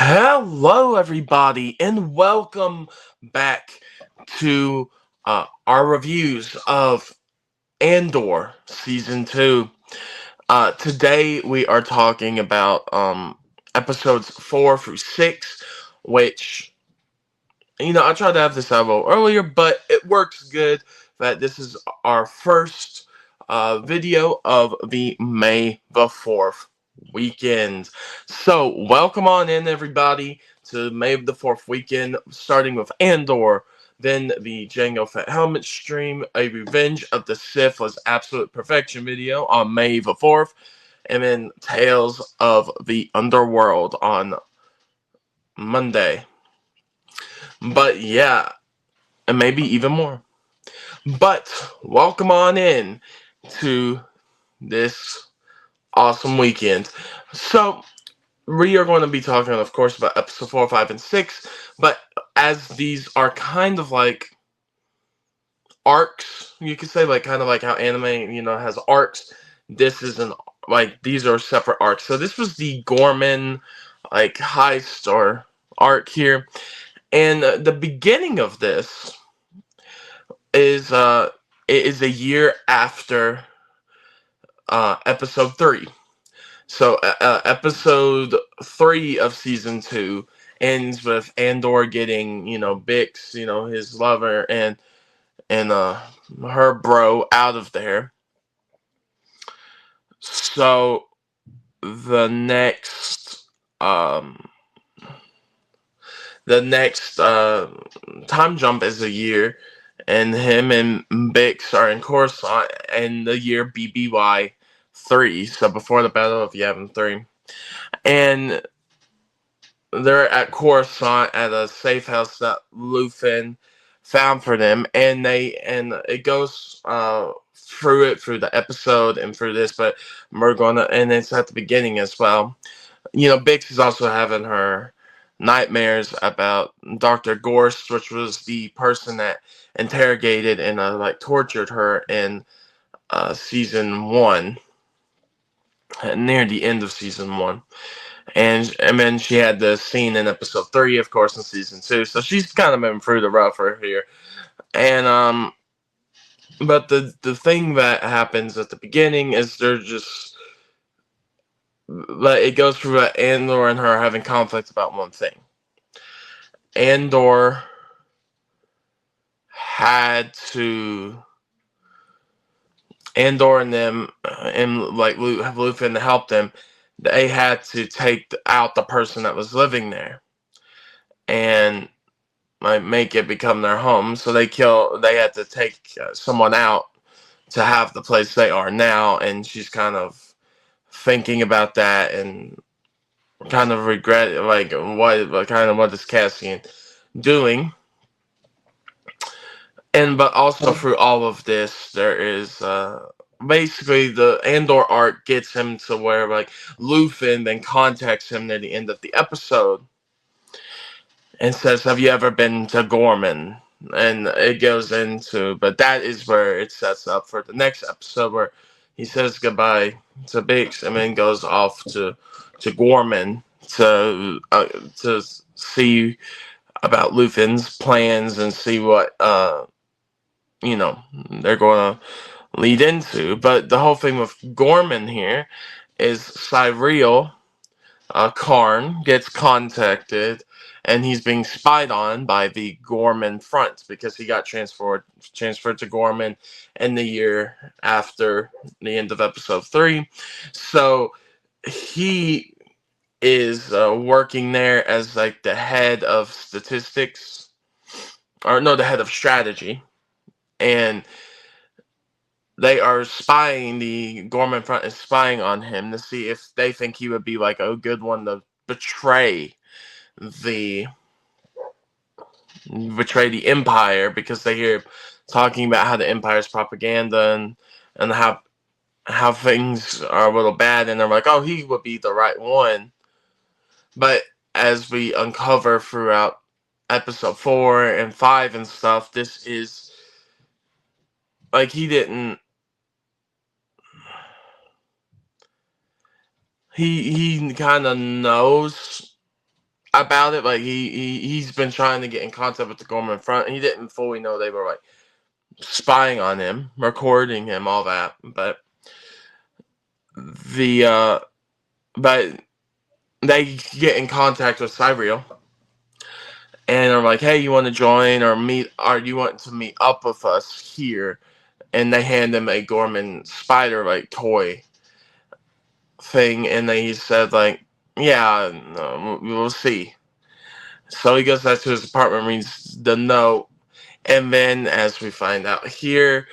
Hello, everybody, and welcome back to our reviews of Andor Season 2. Today, we are talking about episodes 4-6, which, I tried to have this out a little earlier, but it works good that this is our first video of the May the 4th weekend. So, welcome on in, everybody, to May the 4th weekend, starting with Andor, then the Jango Fett Helmet stream, a Revenge of the Sith was absolute perfection video on May the 4th, and then Tales of the Underworld on Monday. But yeah, and maybe even more. But welcome on in to this awesome weekend. So we are going to be talking, of course, about episode 4, 5, and 6. But as these are kind of like arcs, you could say, like kind of like how anime, has arcs. This isn't like these are separate arcs. So this was the Gorman like heist or arc here, and the beginning of this is it is a year after episode 3. So episode 3 of season 2 ends with Andor getting, Bix, his lover, and her bro out of there. So the next time jump is a year, and him and Bix are in Coruscant in the year BBY 3, so before the Battle of Yavin 3. And they're at Coruscant at a safe house that Luthen found for them, and it goes through the episode and through this, but we're gonna, and it's at the beginning as well. Bix is also having her nightmares about Dr. Gorst, which was the person that interrogated and tortured her in season 1, near the end of season 1. And then she had the scene in episode 3, of course, in season 2. So she's kind of been through the rougher here. And but the thing that happens at the beginning is they're just like it goes through Andor and her having conflict about one thing. Andor had to Andor and them and like Luthen to help them. They had to take out the person that was living there and like make it become their home. So they had to take someone out to have the place they are now, and she's kind of thinking about that and kind of regret like what is Cassian doing. And but also through all of this, there is basically the Andor arc gets him to where like Luthen then contacts him near the end of the episode and says, "Have you ever been to Gorman?" And it goes into, but that is where it sets up for the next episode where he says goodbye to Bix and then goes off to Gorman to see about Luthen's plans and see what they're going to lead into. But the whole thing with Gorman here is Cyril Karn gets contacted, and he's being spied on by the Gorman front because he got transferred to Gorman in the year after the end of episode 3. So he is working there as like the head of statistics, or no, the head of strategy, and they are spying. The Gorman front is spying on him to see if they think he would be like a good one to the betray the Empire, because they hear talking about how the Empire's propaganda and how things are a little bad, and they're like, oh, he would be the right one. But as we uncover throughout episode 4 and 5 and stuff, this is like he kind of knows about it. Like he's been trying to get in contact with the Gorman Front. He didn't fully know they were like spying on him, recording him, all that. The but they get in contact with Cyriel and are like, "Hey, you want to join or meet? Or you want to meet up with us here?" And they hand him a Gorman spider like toy thing, and then he said like, "Yeah, no, we'll see." So he goes back to his apartment, reads the note, and then as we find out here,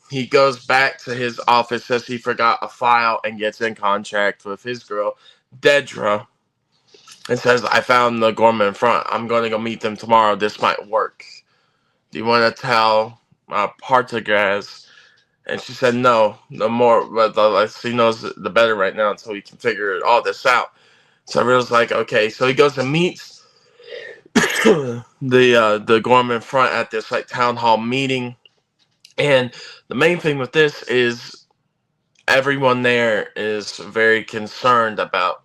he goes back to his office, says he forgot a file, and gets in contact with his girl, Dedra, and says, "I found the Gorman Front. I'm going to go meet them tomorrow. This might work. Do you want to tell Partagaz?" And she said, "No, no more. But the less he knows, the better right now until he can figure all this out." So Real's like, "Okay." So he goes and meets the Gorman Front at this like town hall meeting, and the main thing with this is everyone there is very concerned about.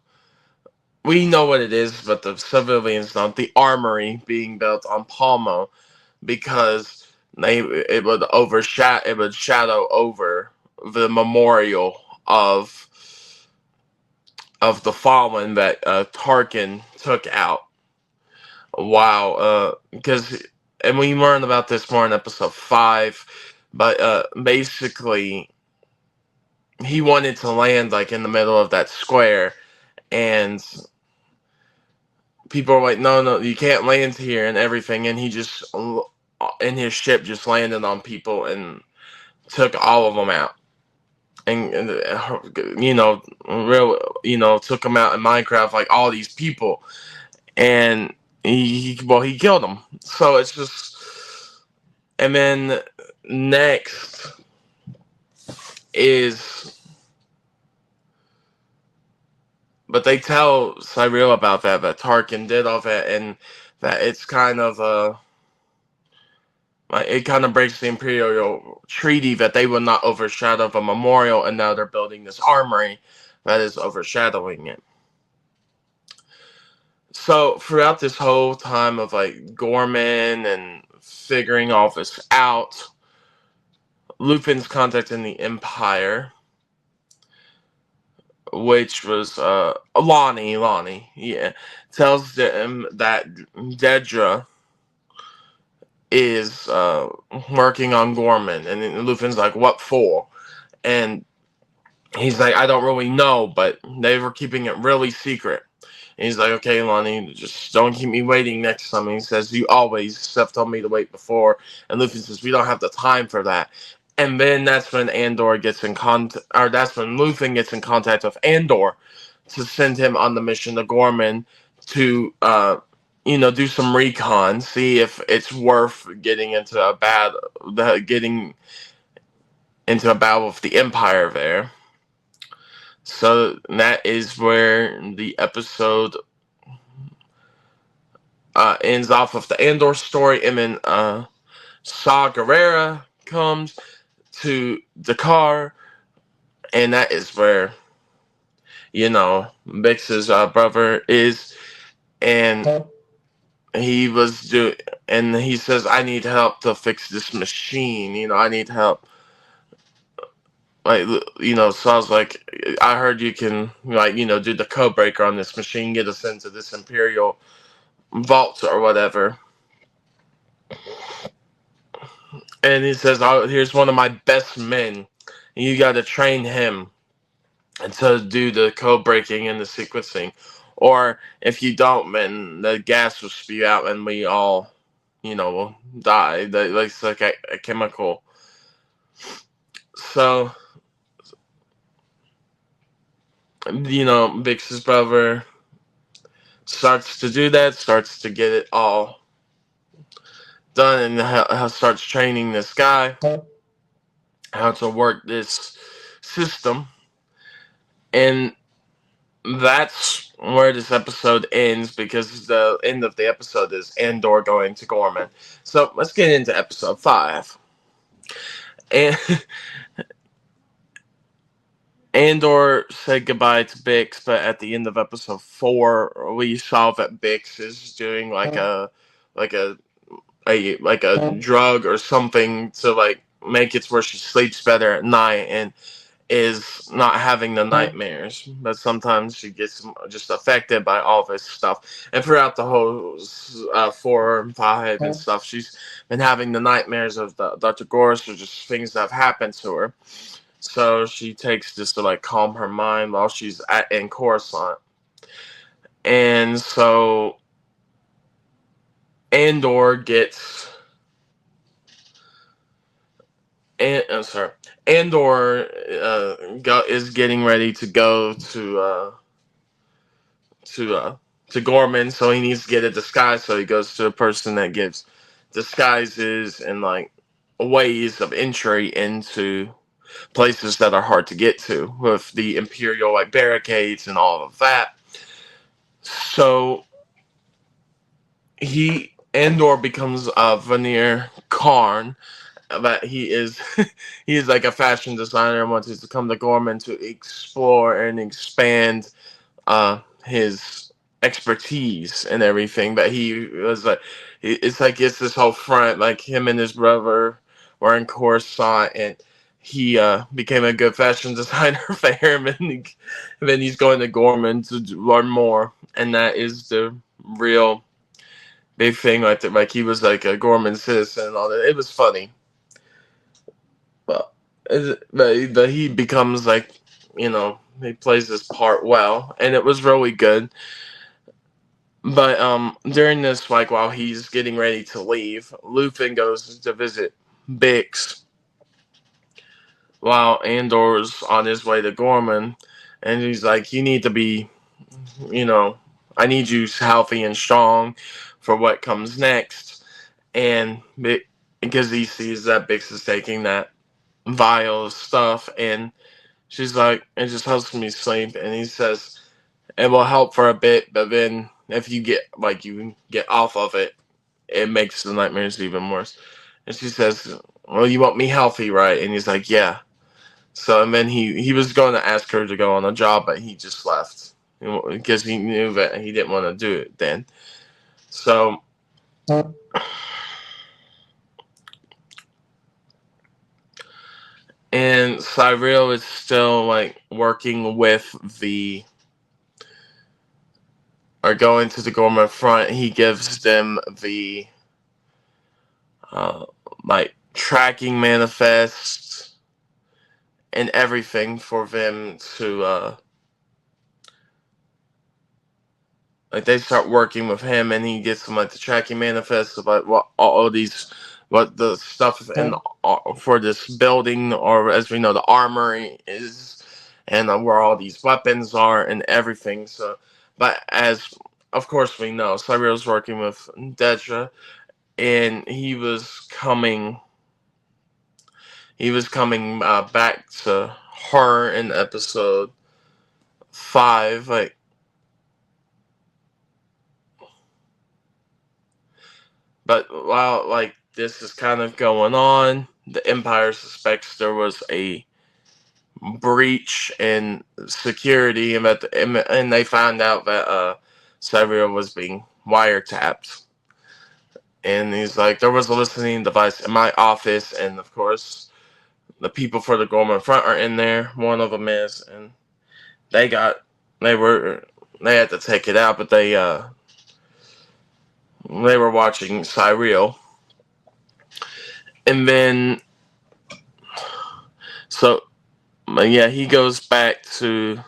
We know what it is, but the civilians don't. The armory being built on Palmo because it would shadow over the memorial of the fallen that Tarkin took out. Wow, because and we learned about this more in episode 5, but basically he wanted to land like in the middle of that square, and people were like, "No, no, you can't land here," and everything, and he just in his ship just landed on people and took all of them out, and real, took them out in Minecraft like all these people, and he killed them. So it's just, and then next is, but they tell Cyril about that Tarkin did all that, and that it's kind of like it kind of breaks the Imperial treaty that they will not overshadow the memorial, and now they're building this armory that is overshadowing it. So throughout this whole time of like Gorman and figuring all this out, Lupin's contacting the Empire, which was Lonnie, yeah, tells them that Dedra is working on Gorman, and Lupin's like, "What for?" And he's like, "I don't really know, but they were keeping it really secret." And he's like, "Okay, Lonnie, just don't keep me waiting next time." And he says, "You always have told me to wait before." And Luffy says, "We don't have the time for that." And then that's when Andor gets in contact, or that's when Luthen gets in contact with Andor to send him on the mission to Gorman to, do some recon, see if it's worth getting into a battle with the Empire there. So that is where the episode ends off of the Andor story, and then Saw Gerrera comes to Dakar, and that is where Bix's brother is, and he was doing, and he says, "I need help to fix this machine. I need help." Like, so I was like, "I heard you can do the code breaker on this machine, get us into this Imperial vault or whatever." And he says, "Oh, here's one of my best men. You got to train him to do the code breaking and the sequencing. Or if you don't, then the gas will spew out and we all, will die. It's like a chemical." So, Vix's brother starts to do that, starts to get it all done, and starts training this guy how to work this system. And that's where this episode ends, because the end of the episode is Andor going to Gorman. So let's get into episode 5. And Andor said goodbye to Bix, but at the end of episode 4, we saw that Bix is doing like a like a drug or something to like make it where she sleeps better at night and is not having the nightmares. But sometimes she gets just affected by all this stuff. And throughout the whole 4 and 5 and stuff, she's been having the nightmares of Dr. Gorse or just things that have happened to her. So she takes this to like calm her mind while she's in Coruscant. And so Andor gets sorry, Andor is getting ready to go to uh, to Gorman, so he needs to get a disguise. So he goes to a person that gives disguises and like ways of entry into places that are hard to get to with the Imperial like barricades and all of that. So Andor becomes a Veneer Karn, but he is he is like a fashion designer and wants to come to Gorman to explore and expand his expertise and everything. But he was like, it's like it's this whole front, like him and his brother were in Coruscant, and he became a good fashion designer for him, and then he's going to Gorman to learn more, and that is the real big thing. Like he was like a Gorman citizen and all that. It was funny, but but he becomes like, he plays this part well, and it was really good. But during this, like while he's getting ready to leave, Luthen goes to visit Bix while Andor's on his way to Gorman, and he's like, "You need to be, you know, I need you healthy and strong for what comes next." And because he sees that Bix is taking that vial of stuff, and she's like, "It just helps me sleep," and he says, "It will help for a bit, but then if you get off of it, it makes the nightmares even worse." And she says, "Well, you want me healthy, right?" And he's like, "Yeah." So and then he was going to ask her to go on a job, but he just left because he knew that he didn't want to do it then. So and Cyril is still like working with the or going to the Gorman front. He gives them the uh, like tracking manifests and everything for them to like they start working with him, and he gets them like the tracking manifests about what all these what the stuff in for this building, or as we know the armory is, and where all these weapons are and everything. So but as of course we know, Cyril's working with Dedra, and he was coming back to her in episode 5, like. But while like this is kind of going on, the Empire suspects there was a breach in security, and and they found out that Cyril was being wiretapped. And he's like, there was a listening device in my office, and of course, the people for the Gorman Front are in there. One of them is, and they got, they were, they had to take it out, but they were watching Cyril, and then so yeah, he goes back to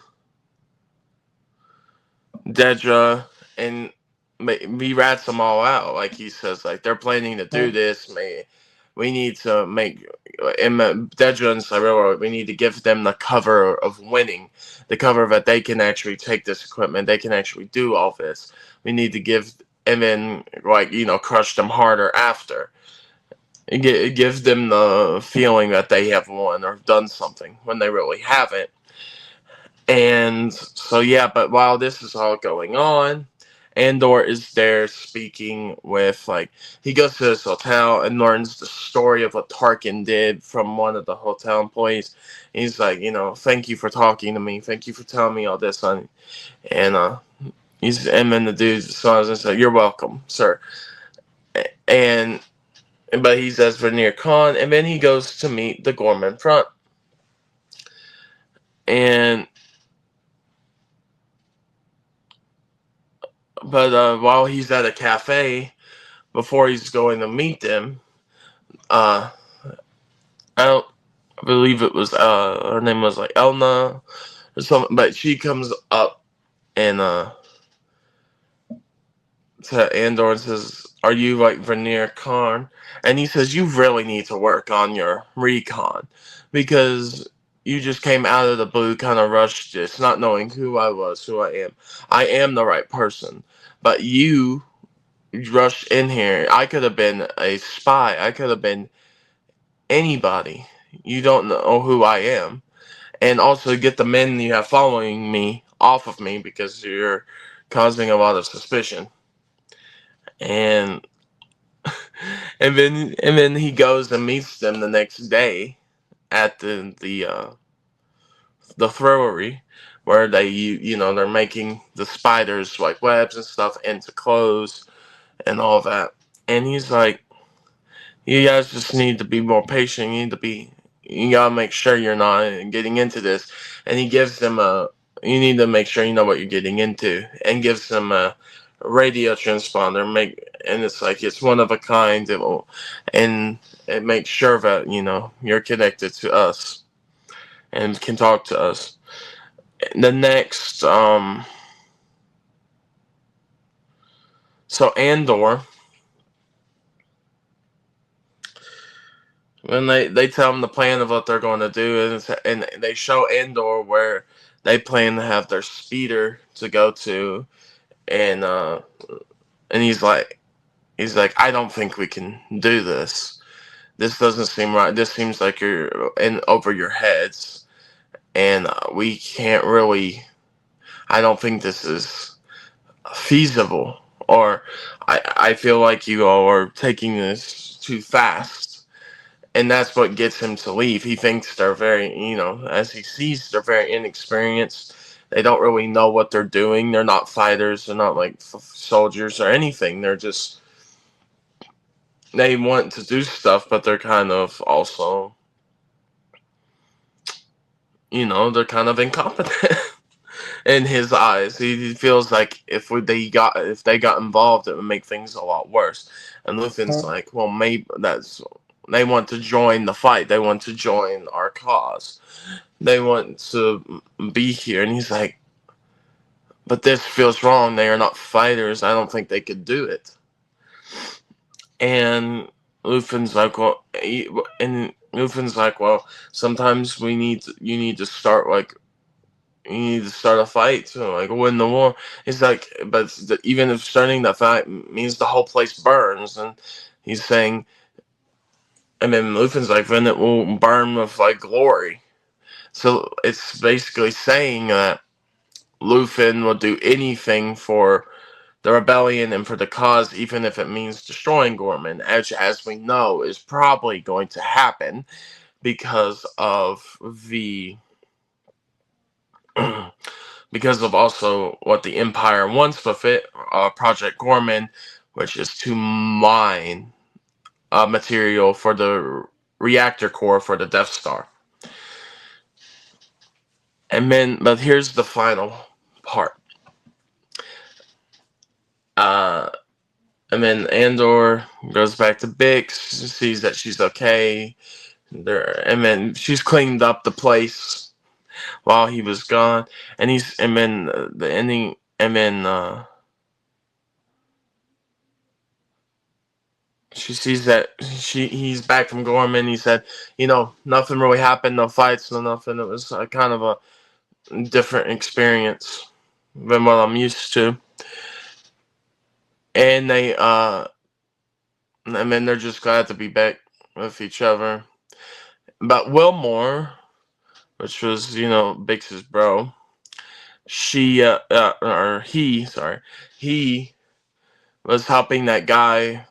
Dedra and he rats them all out. Like he says, like they're planning to do this. We need to make Dedra and Cyrilla. We need to give them the cover of winning, the cover that they can actually take this equipment. They can actually do all this. We need to give and then crush them harder after. It gives them the feeling that they have won or done something when they really haven't. And so yeah, but while this is all going on, Andor is there speaking with, like, he goes to this hotel and learns the story of what Tarkin did from one of the hotel employees. He's like, thank you for talking to me. Thank you for telling me all this, honey. And and then the dude smiles and says, "You're welcome, sir." And but he says Veneer Khan, and then he goes to meet the Gorman front. And while he's at a cafe, before he's going to meet them, uh, I don't I believe it was her name was like Elna or something, but she comes up and to Andor and says, "Are you like Veneer Khan?" And he says, "You really need to work on your recon because you just came out of the blue, kind of rushed this, not knowing who I was, who I am. I am the right person, but you rushed in here. I could have been a spy. I could have been anybody. You don't know who I am, and also get the men you have following me off of me because you're causing a lot of suspicion." And and then he goes and meets them the next day at the throwery where they're making the spiders like webs and stuff into clothes and all that. And he's like, "You guys just need to be more patient. You gotta make sure you're not getting into this." And he gives them you need to make sure you know what you're getting into, and gives them a radio transponder. And it's like it's one of a kind. And it makes sure that you're connected to us and can talk to us. The next, so Andor, when they tell him the plan of what they're going to do, and they show Andor where they plan to have their speeder to go to, and he's like, "I don't think we can do this. This doesn't seem right. This seems like you're in over your heads, and we can't really. I don't think this is feasible, or I feel like you all are taking this too fast." And that's what gets him to leave. He thinks they're as he sees, they're very inexperienced. They don't really know what they're doing. They're not fighters. They're not like soldiers or anything. They want to do stuff, but they're kind of also, they're kind of incompetent in his eyes. He feels like if they got involved, it would make things a lot worse. And Luthen's like, well, maybe they want to join the fight. They want to join our cause. They want to be here. And he's like, but this feels wrong. They are not fighters. I don't think they could do it. And Luthen's like, well, sometimes you need to start a fight to like win the war. He's like, but even if starting the fight means the whole place burns, and he's saying, and then Luthen's like, then it will burn with like glory. So it's basically saying that Luthen will do anything for the rebellion and for the cause, even if it means destroying Gorman, as we know is probably going to happen because of the because of also what the Empire wants with it, Project Gorman, which is to mine material for the reactor core for the Death Star. But here's the final part. And then Andor goes back to Bix, sees that she's okay. And then she's cleaned up the place while he was gone. And then the ending, and then she sees that he's back from Gorman. He said, nothing really happened, no fights, no nothing. It was kind of a different experience than what I'm used to. And they're just glad to be back with each other. But Wilmore, which was Bix's bro, he was helping that guy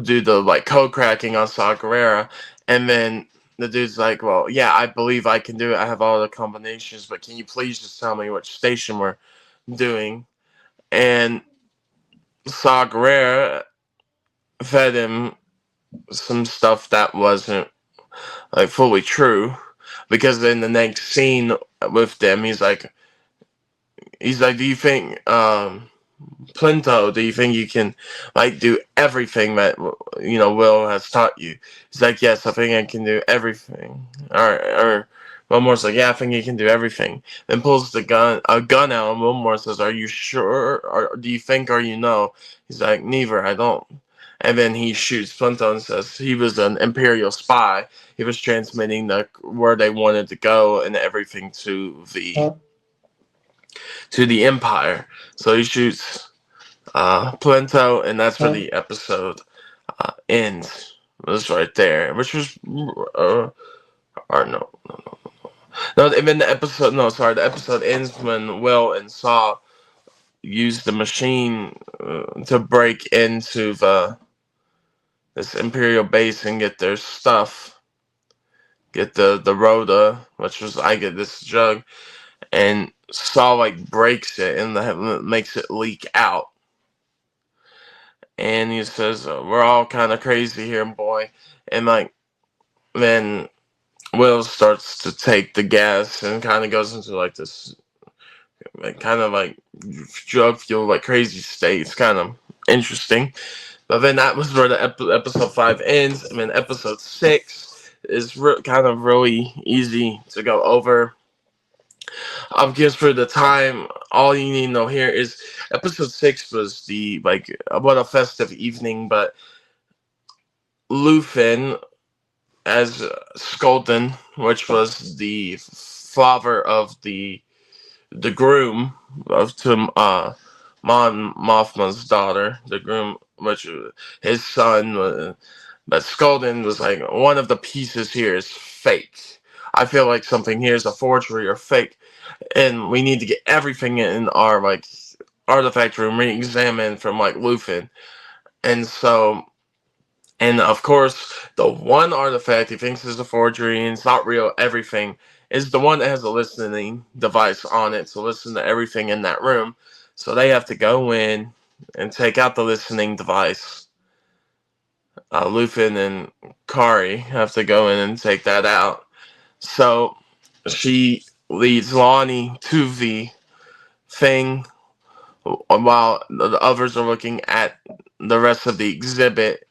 do the like code cracking on Saw Gerrera, and then the dude's like, "Well, yeah, I believe I can do it. I have all the combinations, but can you please just tell me which station we're doing?" And Saw Gerrera fed him some stuff that wasn't like fully true, because in the next scene with them, he's like, "Do you think Plinto, do you think you can like do everything that Will has taught you?" He's like, "Yes, I think I can do everything." Or Wilmore's like, "Yeah, I think he can do everything." Then pulls a gun out, and Wilmore says, "Are you sure? Or do you think, or you know?" He's like, "Neither, I don't." And then he shoots Plinto and says he was an Imperial spy. He was transmitting where they wanted to go and everything to the Empire. So he shoots Plinto, and that's where the episode ends. It was right there, which was, or no. Even the episode, no, sorry, the episode ends when Will and Saw use the machine to break into this Imperial base and get their stuff, get the Rhoda, which was I get this jug, and Saw like breaks it and makes it leak out. And he says, "We're all kind of crazy here, boy." And like then Will starts to take the gas and kind of goes into like this, like, kind of like drug fuel, like crazy state. It's kind of interesting. But then that was where the episode 5 ends. And then episode 6 is kind of really easy to go over. Just for the time, all you need to know here is episode 6 was the like what a festive evening, but Lufin as Skolden, which was the father of the groom of to Mon Mothma's daughter, the groom, which his son, but Skolden was like, one of the pieces here is fake. I feel like something here is a forgery or fake, and we need to get everything in our like artifact room re-examined from like Lufin, and so. And of course, the one artifact he thinks is a forgery and it's not real, everything, is the one that has a listening device on it to listen to everything in that room. So they have to go in and take out the listening device. Lufin and Kari have to go in and take that out. So she leads Lonnie to the thing while the others are looking at the rest of the exhibit,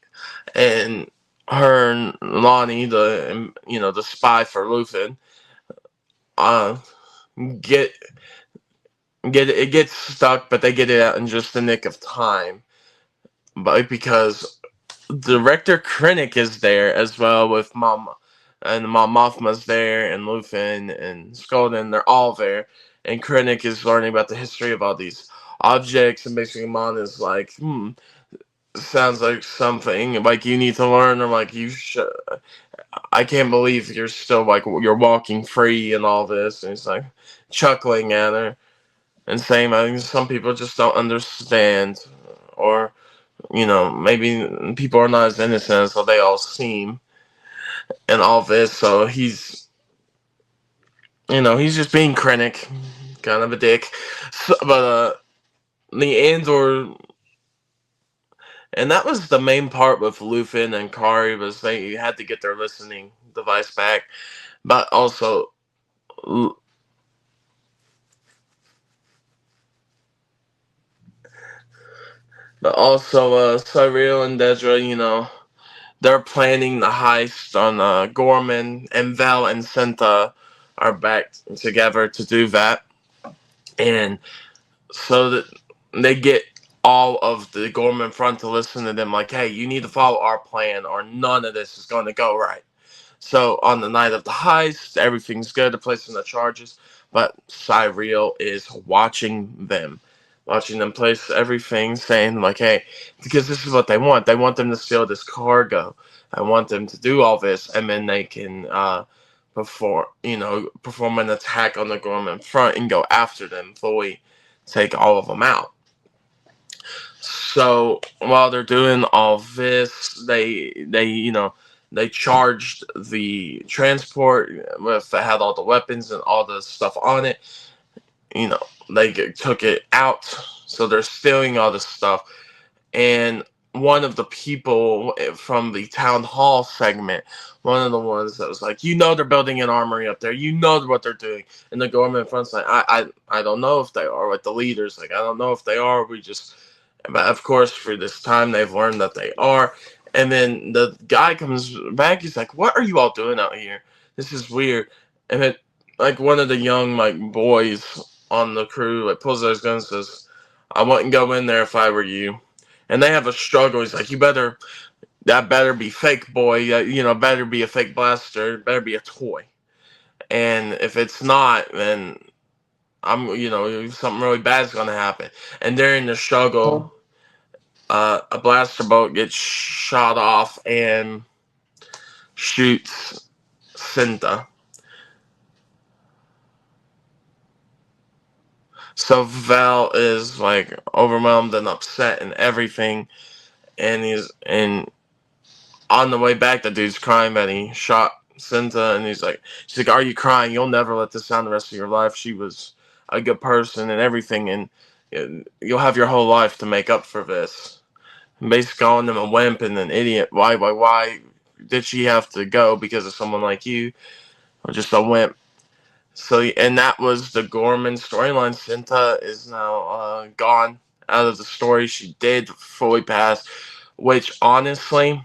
and her and Lonnie, the spy for Luthen, uh, get it gets stuck, but they get it out in just the nick of time. But because director Krennic is there as well with Mama, and Mom Mothma's there, and Luthen and Skolden, they're all there, and Krennic is learning about the history of all these objects, and basically Mon is like, sounds like something like you need to learn, or like you should. I can't believe you're still like you're walking free and all this. And he's like chuckling at her and saying, "I think some people just don't understand, or maybe people are not as innocent as they all seem, and all this." So he's just being Krennic, kind of a dick. So, but the Andor. And that was the main part with Lufin and Kari, was they had to get their listening device back, but also Cyril and Dedra, they're planning the heist on Gorman, and Vel and Senta are back together to do that. And so that they get all of the Gorman front to listen to them like, "Hey, you need to follow our plan or none of this is going to go right." So on the night of the heist, everything's good. They're placing the charges, but Cyril is watching them place everything, saying like, "Hey," because this is what they want. They want them to steal this cargo. I want them to do all this, and then they can perform an attack on the Gorman front and go after them, fully take all of them out. So while they're doing all this, they charged the transport with that had all the weapons and all the stuff on it. You know, they took it out, so they're stealing all this stuff. And one of the people from the town hall segment, one of the ones that was like, they're building an armory up there, what they're doing. And the government front's like, I don't know if they are. Like the leaders, like, I don't know if they are. But of course, for this time, they've learned that they are. And then the guy comes back. He's like, "What are you all doing out here? This is weird." And then, like, one of the young boys on the crew pulls out his gun and says, "I wouldn't go in there if I were you." And they have a struggle. He's like, that better be fake, boy. Better be a fake blaster. It better be a toy. And if it's not, then something really bad is going to happen." And during the struggle, a blaster bolt gets shot off and shoots Cinta. So Val is overwhelmed and upset and everything, and he's on the way back. The dude's crying that he shot Cinta, and she's like, "Are you crying? You'll never let this down the rest of your life. She was a good person and everything, and you'll have your whole life to make up for this." Basically calling him a wimp and an idiot. Why did she have to go because of someone like you? Or just a wimp. So, and that was the Gorman storyline. Cinta is now gone out of the story. She did fully pass, which honestly,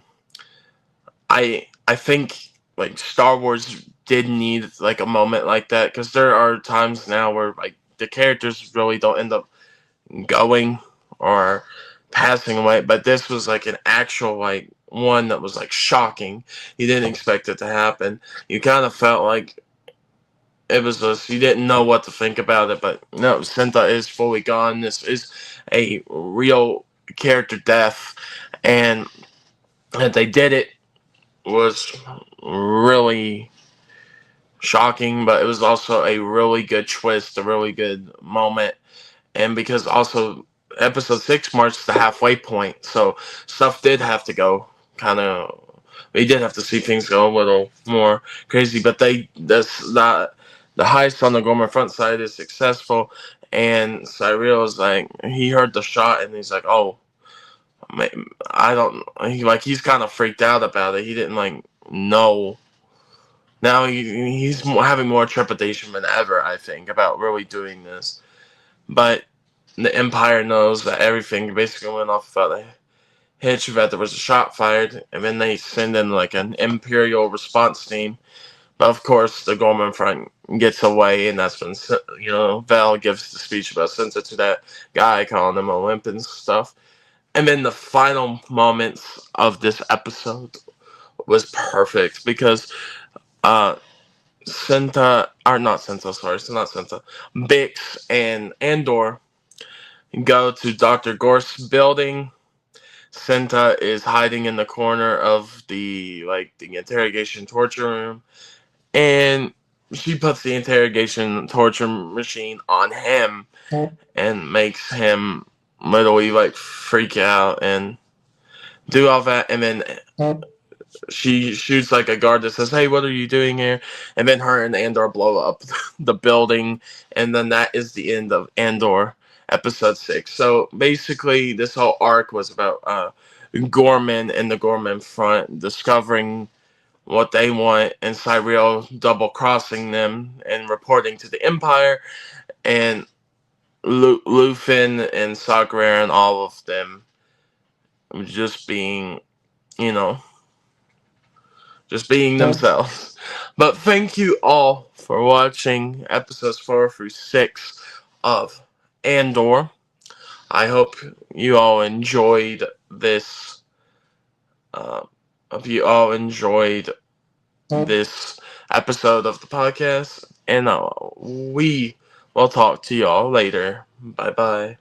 I think Star Wars did need a moment like that, because there are times now where the characters really don't end up going or passing away, but this was an actual one that was shocking. You didn't expect it to happen. You kind of felt like it was just, you didn't know what to think about it, but no, Cinta is fully gone. This is a real character death, and that they did it was really shocking, but it was also a really good twist, a really good moment. And because also Episode 6 marks the halfway point, so stuff did have to go kind of. We did have to see things go a little more crazy, but the heist on the Gorman front side is successful, and Cyril is he heard the shot and he's like, "Oh, I don't." He's kind of freaked out about it. He didn't know. Now he's having more trepidation than ever, I think, about really doing this. But the Empire knows that everything basically went off without a hitch, that there was a shot fired, and then they send in an Imperial response team. But of course, the Gorman front gets away, and that's when Val gives the speech about Cinta to that guy, calling him a wimp and stuff. And then the final moments of this episode was perfect, because uh Cinta, or not Cinta, sorry, it's not Cinta, Bix and Andor go to Dr. Gorst's building. Cinta is hiding in the corner of the interrogation torture room, and she puts the interrogation torture machine on him and makes him literally freak out and do all that. And then she shoots a guard that says, "Hey, what are you doing here?" And then her and Andor blow up the building, and then that is the end of Andor Episode 6. So basically, this whole arc was about Gorman and the Gorman front discovering what they want, and Cyril double crossing them and reporting to the Empire, and Lufin and Sagrair and all of them just being, you know, just being themselves. But thank you all for watching episodes 4-6 of Andor. I hope you all enjoyed this. Hope you all enjoyed this episode of the podcast, and we will talk to y'all later. Bye bye.